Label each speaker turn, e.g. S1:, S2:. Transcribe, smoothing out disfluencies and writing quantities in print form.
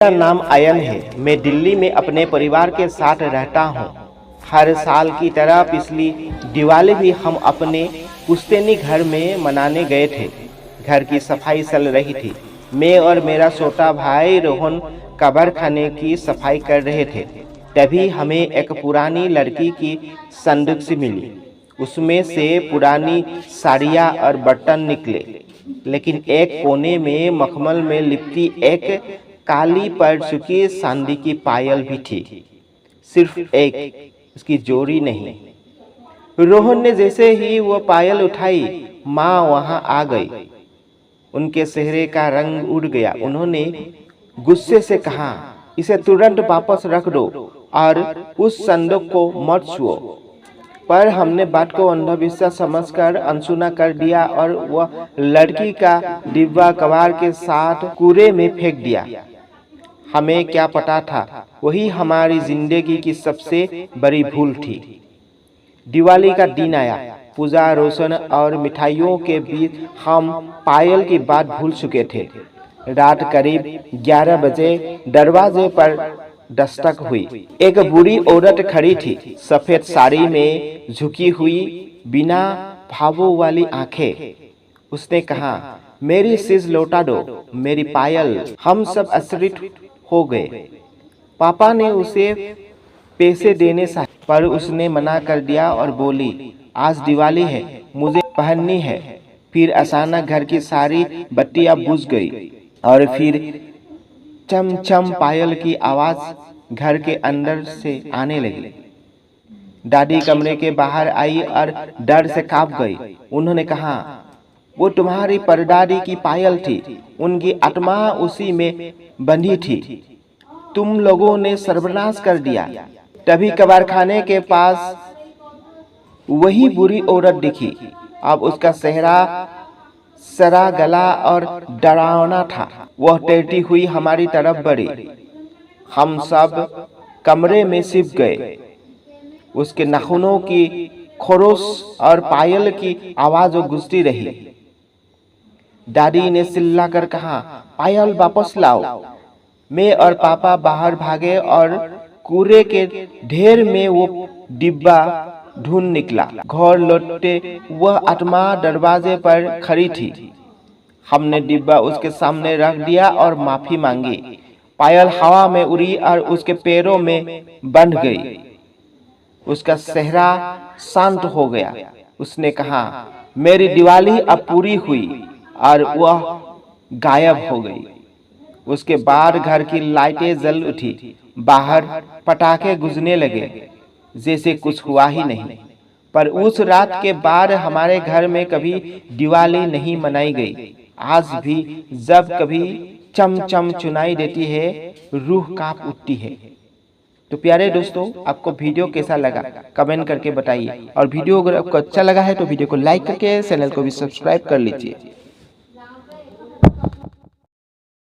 S1: मेरा नाम आयन है। मैं दिल्ली में अपने परिवार के साथ रहता हूँ। हर साल की तरह पिछली दिवाली भी हम अपने पुश्तैनी घर में मनाने गए थे। घर की सफाई चल रही थी। मैं और मेरा छोटा भाई रोहन कब्र खाने की सफाई कर रहे थे। तभी हमें एक पुरानी लड़की की संदूक सी मिली। उसमें से पुरानी साड़ियाँ और बर्तन निकले, लेकिन एक कोने में मखमल में लिपटी एक काली पड़ चुकी चांदी की पायल भी थी। सिर्फ एक, उसकी जोड़ी नहीं। रोहन ने जैसे ही वो पायल उठाई, माँ वहां आ गई। उनके चेहरे का रंग उड़ गया। उन्होंने गुस्से से कहा, इसे तुरंत वापस रख दो और उस संदूक को मत छुओ। पर हमने बात को अंधविश्वास समझकर अनसुना कर दिया और वह लड़की का डिब्बा कबाड़ के साथ कूड़े में फेंक दिया। हमें क्या पता था, वही हमारी जिंदगी की सबसे बड़ी भूल थी। दिवाली का दिन आया। पूजा, रोशन और मिठाइयों के बीच हम पायल की बात भूल चुके थे। रात करीब 11 बजे दरवाजे पर दस्तक हुई। एक बूढ़ी औरत खड़ी थी, सफेद साड़ी में झुकी हुई, बिना भावों वाली आंखें। उसने कहा, मेरी चीज लौटा दो, मेरी पायल। हम सब आश्चर्य हो गए। पापा ने उसे पैसे देने से, पर उसने मना कर दिया और बोली, आज दिवाली है, मुझे पहननी है। फिर अचानक घर की सारी बत्तियां बुझ गई और फिर चम चम पायल की आवाज घर के अंदर से आने लगी। दादी कमरे के बाहर आई और डर से कांप गई। उन्होंने कहा, वो तुम्हारी परदादी की पायल थी, उनकी आत्मा उसी में बंधी थी। तुम लोगों ने सर्वनाश कर दिया। तभी कब्रखाने के पास वही बुरी औरत दिखी। अब उसका चेहरा सड़ा गला और डरावना था। वह तैरती हुई हमारी तरफ बढ़ी। हम सब कमरे में छिप गए। उसके नाखूनों की खरोश और पायल की आवाज गूंजती रही। दादी ने चिल्लाकर कहा, पायल वापस लाओ। मैं और पापा बाहर भागे और कूड़े के ढेर में वो डिब्बा ढूंढ निकला। घर लौटते वह आत्मा दरवाजे पर खड़ी थी। हमने डिब्बा उसके सामने रख दिया और माफी मांगी। पायल हवा में उड़ी और उसके पैरों में बंध गई। उसका चेहरा शांत हो गया। उसने कहा, मेरी दिवाली अब पूरी हुई, और वह गायब हो गई। उसके बाद घर की लाइटें जल उठी। बाहर पटाखे गुजरने लगे, जैसे कुछ हुआ ही नहीं। पर उस रात के बाद हमारे घर में कभी दिवाली नहीं मनाई गई। आज भी जब कभी चम चम सुनाई देती है, रूह कांप उठती है। तो प्यारे दोस्तों, आपको वीडियो कैसा लगा कमेंट करके बताइए। और वीडियो अगर आपको अच्छा लगा है तो वीडियो को लाइक करके चैनल को भी सब्सक्राइब कर लीजिए।